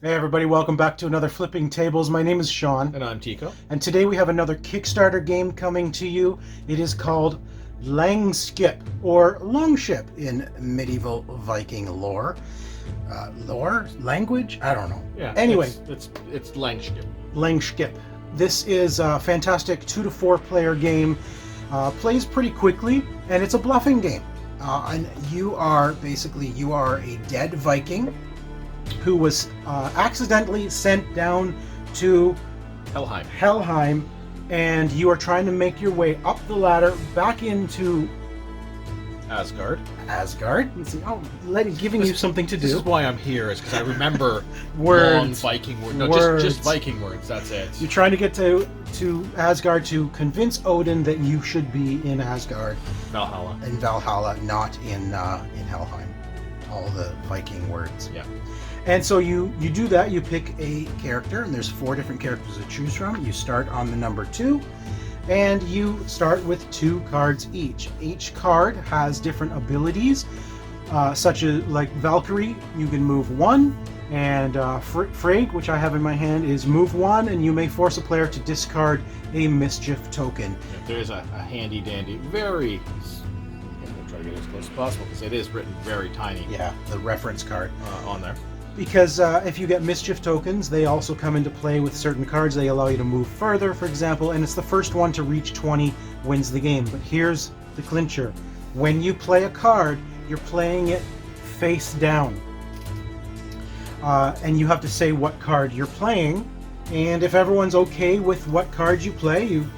Hey everybody, welcome back to another Flipping Tables. My name is Sean. And I'm Tico. And today we have another Kickstarter game coming to you. It is called Langskip, or Longship in medieval Viking lore. Language? I don't know. Yeah. Anyway. It's Langskip. Langskip. This is a fantastic 2 to 4 player game. Plays pretty quickly, and it's a bluffing game. And you are a dead Viking who was accidentally sent down to Helheim, and you are trying to make your way up the ladder back into Asgard. Let's see. Giving you something to do. This is why I'm here, is because I remember words. Long Viking words. No, just Viking words. That's it. You're trying to get to Asgard to convince Odin that you should be in Asgard. Valhalla. In Valhalla, not in Helheim. All the Viking words. Yeah. And so you do that. You pick a character, and there's 4 different characters to choose from. You start on the number 2, and you start with 2 cards each. Each card has different abilities, such as like Valkyrie, you can move 1, and Frigg, which I have in my hand, is move 1, and you may force a player to discard a mischief token. Yeah, there's a handy dandy, I'm going to try to get as close as possible because it is written very tiny. Yeah, the reference card on there. Because if you get mischief tokens, they also come into play with certain cards. They allow you to move further, for example, and it's the first one to reach 20 wins the game. But here's the clincher. When you play a card, you're playing it face down. And you have to say what card you're playing. And if everyone's okay with what cards you play, you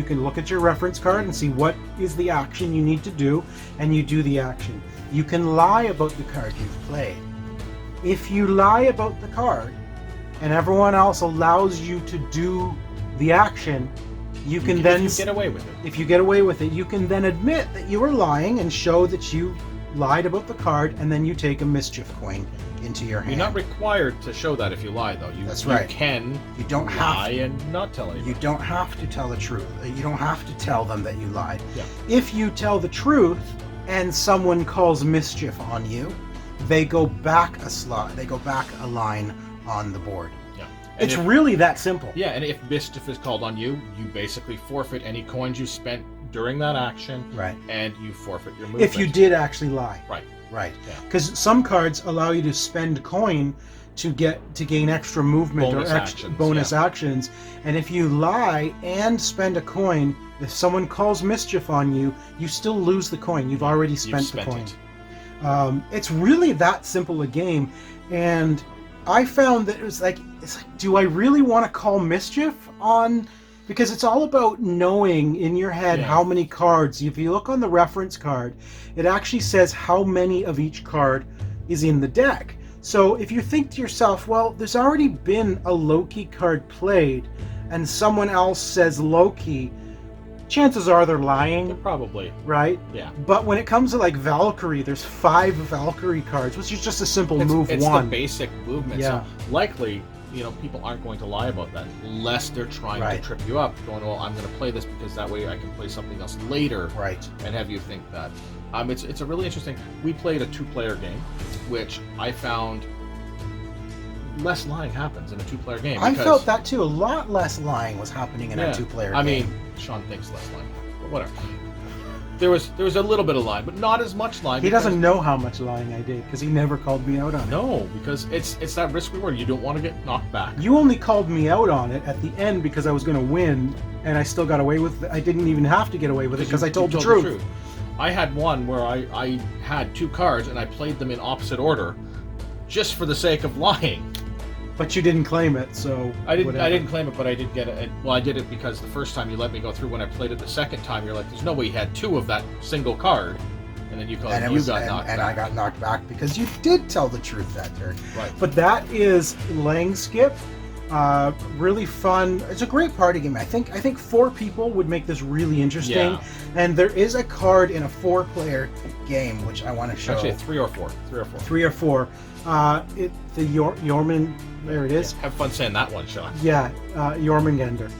can look at your reference card and see what is the action you need to do, and you do the action. You can lie about the card you've played. If you lie about the card and everyone else allows you to do the action, you can then get away with it. If you get away with it, you can then admit that you were lying and show that you lied about the card, and then you take a mischief coin into your hand. You're not required to show that if you lie, though. That's right. You don't lie and not tell anyone. You don't have to tell the truth. You don't have to tell them that you lied. Yeah. If you tell the truth and someone calls mischief on you, they go back a slot. They go back a line on the board. Yeah. It's really that simple. Yeah, and if mischief is called on you, you basically forfeit any coins you spent during that action. Right. And you forfeit your movement. If you did actually lie. Right. Right. Yeah. Because some cards allow you to spend coin to gain extra movement bonus or extra bonus actions. And if you lie and spend a coin, if someone calls mischief on you, you still lose the coin. You've already spent the coin. It's really that simple a game, and I found that it's like, do I really want to call mischief on? Because it's all about knowing in your head how many cards. If you look on the reference card, it actually says how many of each card is in the deck. So if you think to yourself, well, there's already been a Loki card played, and someone else says Loki, chances are they're lying. Probably. Right? Yeah. But when it comes to like Valkyrie, there's 5 Valkyrie cards, which is just a simple move 1. It's the basic movement. Yeah. So likely, people aren't going to lie about that unless they're trying to trip you up, going, well, I'm going to play this because that way I can play something else later. Right. And have you think that. It's a really interesting. We played a 2-player game, which I found less lying happens in a 2-player game. I felt that too. A lot less lying was happening in a 2-player game. I mean, Sean thinks less lying, but whatever. There was a little bit of lying, but not as much lying. He doesn't know how much lying I did because he never called me out on it. No, because it's that risk reward. You don't want to get knocked back. You only called me out on it at the end because I was going to win, and I still got away with it. I didn't even have to get away with it because I told the truth. I had one where I had 2 cards and I played them in opposite order, just for the sake of lying. But you didn't claim it, so I didn't claim it, but I did get it. Well, I did it because the first time you let me go through. When I played it the second time, you're like, "There's no way you had 2 of that single card," and then you got knocked back. And I got knocked back because you did tell the truth that turn. Right. But that is Langskip. Really fun. It's a great party game. I think 4 people would make this really interesting. Yeah. And there is a card in a 4-player game which I want to show. Actually, 3 or 4. 3 or 4. The Jormungandr. There it is. Yeah, have fun saying that one, Sean. Yeah, Jormungandr.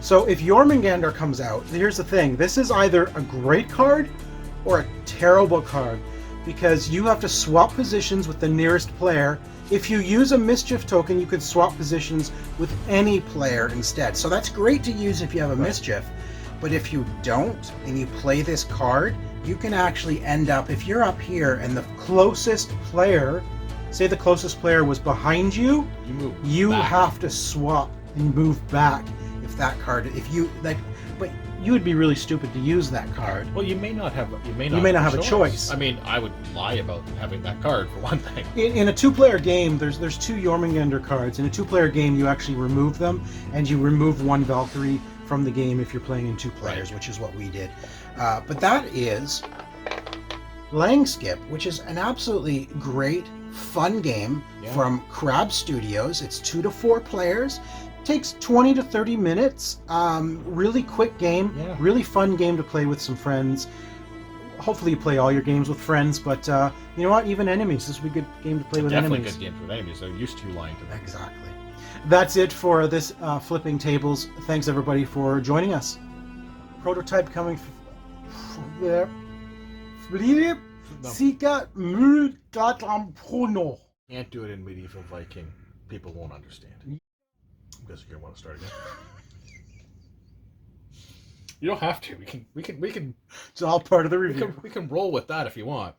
So if Jormungandr comes out, here's the thing. This is either a great card or a terrible card, because you have to swap positions with the nearest player If you use a mischief token, you could swap positions with any player instead. So that's great to use if you have a mischief. But if you don't, and you play this card, you can actually end up, if you're up here and the closest player, say the closest player was behind you, you have to swap and move back if that card, if you, like, but you would be really stupid to use that card. Well, you may not have a choice. I mean, I would lie about having that card for one thing. In a two-player game, there's two Jormungandr cards. In a two-player game, you actually remove them, and you remove one Valkyrie from the game if you're playing in two players, which is what we did. But that is Langskip, which is an absolutely great, fun game from Crab Studios. It's 2 to 4 players. Takes 20 to 30 minutes. Really quick game. Really fun game to play with some friends. Hopefully you play all your games with friends, but you know what? Even enemies. This would be a good game to play with enemies. Definitely good games with enemies. They're used to lying to them. Exactly. That's it for this Flipping Tables. Thanks everybody for joining us. Prototype coming there. Can't do it in medieval Viking. People won't understand. I'm guessing you want to start again. You don't have to. We can. It's all part of the review. We can roll with that if you want.